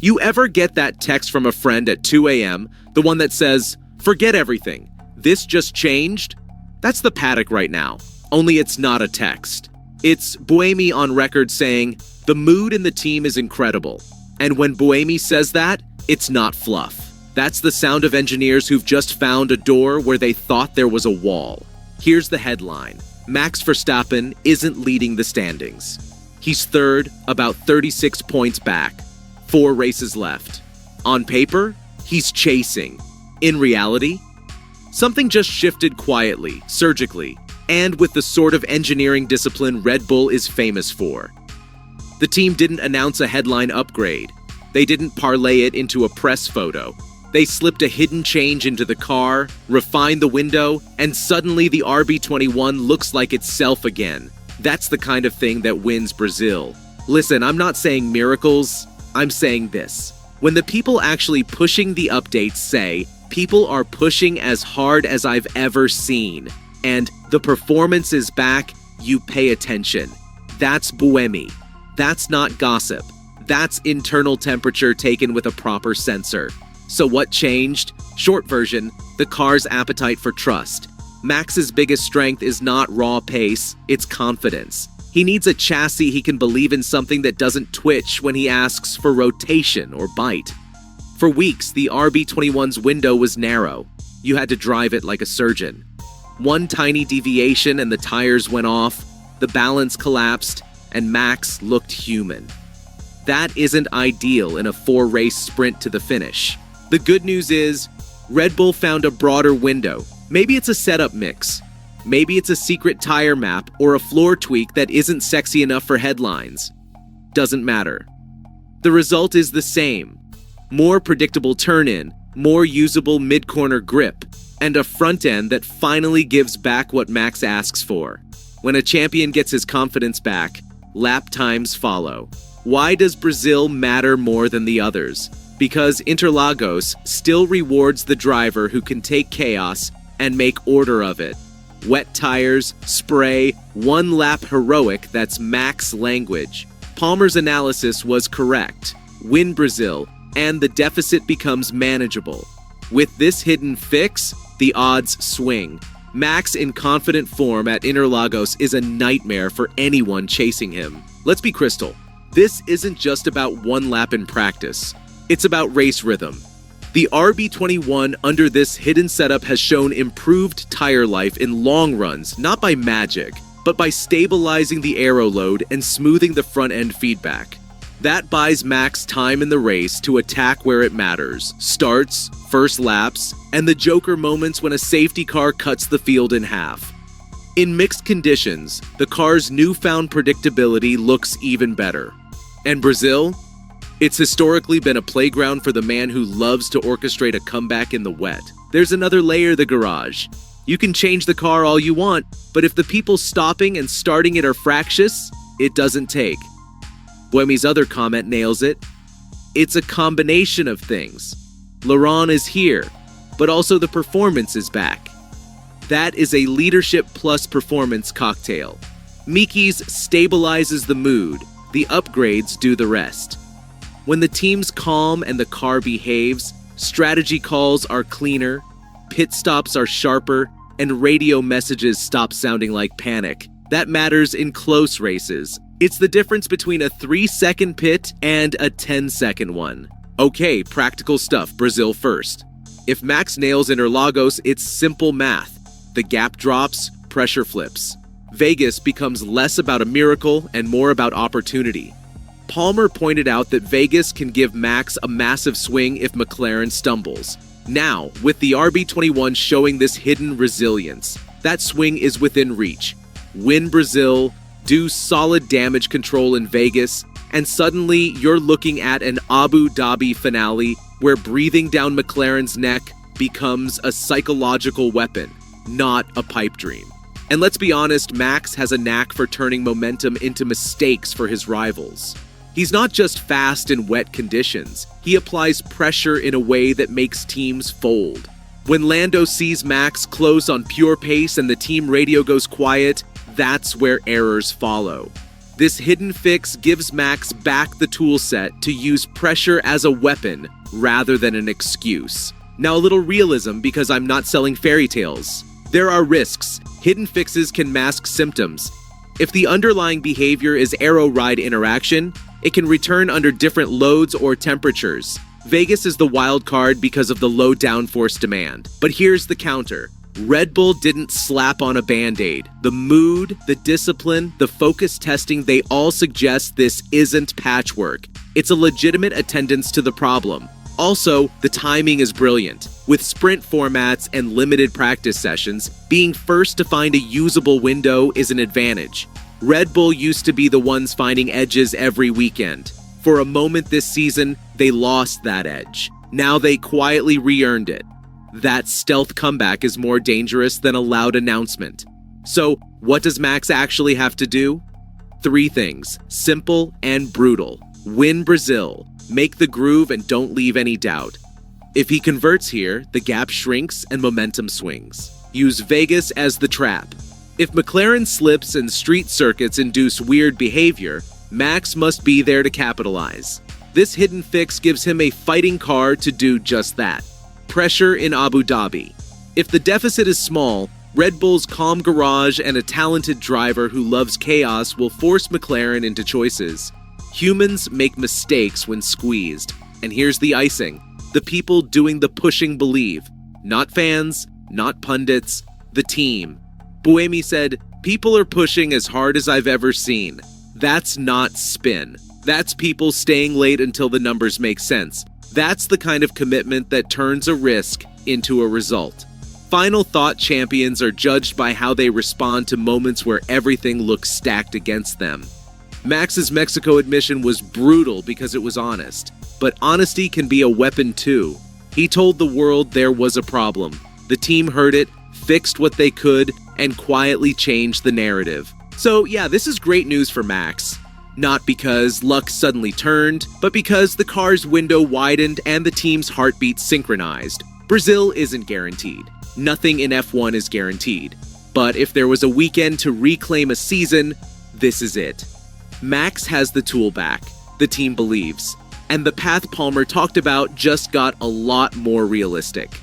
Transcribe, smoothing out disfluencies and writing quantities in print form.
You ever get that text from a friend at 2 a.m., the one that says, "Forget everything, this just changed"? That's the paddock right now, only it's not a text. It's Buemi on record saying, "The mood in the team is incredible." And when Buemi says that, it's not fluff. That's the sound of engineers who've just found a door where they thought there was a wall. Here's the headline. Max Verstappen isn't leading the standings. He's third, about 36 points back. 4 races left. On paper, he's chasing. In reality, something just shifted quietly, surgically, and with the sort of engineering discipline Red Bull is famous for. The team didn't announce a headline upgrade. They didn't parlay it into a press photo. They slipped a hidden change into the car, refined the window, and suddenly the RB21 looks like itself again. That's the kind of thing that wins Brazil. Listen, I'm not saying miracles, I'm saying this. When the people actually pushing the updates say, "People are pushing as hard as I've ever seen," and "the performance is back," you pay attention. That's Buemi. That's not gossip. That's internal temperature taken with a proper sensor. So what changed? Short version, the car's appetite for trust. Max's biggest strength is not raw pace, it's confidence. He needs a chassis he can believe in, something that doesn't twitch when he asks for rotation or bite. For weeks, the RB21's window was narrow. You had to drive it like a surgeon. One tiny deviation and the tires went off, the balance collapsed, and Max looked human. That isn't ideal in a 4-race sprint to the finish. The good news is, Red Bull found a broader window. Maybe it's a setup mix. Maybe it's a secret tire map or a floor tweak that isn't sexy enough for headlines. Doesn't matter. The result is the same. More predictable turn-in, more usable mid-corner grip, and a front end that finally gives back what Max asks for. When a champion gets his confidence back, lap times follow. Why does Brazil matter more than the others? Because Interlagos still rewards the driver who can take chaos and make order of it. Wet tires, spray, one-lap heroic, that's Max language. Palmer's analysis was correct. Win Brazil, and the deficit becomes manageable. With this hidden fix, the odds swing. Max in confident form at Interlagos is a nightmare for anyone chasing him. Let's be crystal. This isn't just about one lap in practice. It's about race rhythm. The RB21 under this hidden setup has shown improved tire life in long runs, not by magic, but by stabilizing the aero load and smoothing the front end feedback. That buys Max time in the race to attack where it matters: starts, first laps, and the joker moments when a safety car cuts the field in half. In mixed conditions, the car's newfound predictability looks even better. And Brazil? It's historically been a playground for the man who loves to orchestrate a comeback in the wet. There's another layer: the garage. You can change the car all you want, but if the people stopping and starting it are fractious, it doesn't take. Buemi's other comment nails it. It's a combination of things. Laurent is here, but also the performance is back. That is a leadership plus performance cocktail. Miki's stabilizes the mood, the upgrades do the rest. When the team's calm and the car behaves, strategy calls are cleaner, pit stops are sharper, and radio messages stop sounding like panic. That matters in close races. It's the difference between a 3-second pit and a 10-second one. Okay, practical stuff, Brazil first. If Max nails Interlagos, it's simple math. The gap drops, pressure flips. Vegas becomes less about a miracle and more about opportunity. Palmer pointed out that Vegas can give Max a massive swing if McLaren stumbles. Now, with the RB21 showing this hidden resilience, that swing is within reach. Win Brazil, do solid damage control in Vegas, and suddenly you're looking at an Abu Dhabi finale where breathing down McLaren's neck becomes a psychological weapon, not a pipe dream. And let's be honest, Max has a knack for turning momentum into mistakes for his rivals. He's not just fast in wet conditions, he applies pressure in a way that makes teams fold. When Lando sees Max close on pure pace and the team radio goes quiet, that's where errors follow. This hidden fix gives Max back the toolset to use pressure as a weapon rather than an excuse. Now a little realism, because I'm not selling fairy tales. There are risks. Hidden fixes can mask symptoms. If the underlying behavior is aero-ride interaction, it can return under different loads or temperatures. Vegas is the wild card because of the low downforce demand. But here's the counter. Red Bull didn't slap on a band-aid. The mood, the discipline, the focus testing, they all suggest this isn't patchwork. It's a legitimate attendance to the problem. Also, the timing is brilliant. With sprint formats and limited practice sessions, being first to find a usable window is an advantage. Red Bull used to be the ones finding edges every weekend. For a moment this season, they lost that edge. Now they quietly re-earned it. That stealth comeback is more dangerous than a loud announcement. So, what does Max actually have to do? 3 things, simple and brutal. Win Brazil, make the groove and don't leave any doubt. If he converts here, the gap shrinks and momentum swings. Use Vegas as the trap. If McLaren slips and street circuits induce weird behavior, Max must be there to capitalize. This hidden fix gives him a fighting car to do just that. Pressure in Abu Dhabi. If the deficit is small, Red Bull's calm garage and a talented driver who loves chaos will force McLaren into choices. Humans make mistakes when squeezed. And here's the icing. The people doing the pushing believe. Not fans, not pundits, the team. Buemi said, "People are pushing as hard as I've ever seen." That's not spin. That's people staying late until the numbers make sense. That's the kind of commitment that turns a risk into a result. Final thought champions are judged by how they respond to moments where everything looks stacked against them. Max's Mexico admission was brutal because it was honest. But honesty can be a weapon too. He told the world there was a problem. The team heard it, fixed what they could, and quietly changed the narrative. So yeah, this is great news for Max. Not because luck suddenly turned, but because the car's window widened and the team's heartbeat synchronized. Brazil isn't guaranteed. Nothing in F1 is guaranteed. But if there was a weekend to reclaim a season, this is it. Max has the tool back, the team believes. And the path Palmer talked about just got a lot more realistic.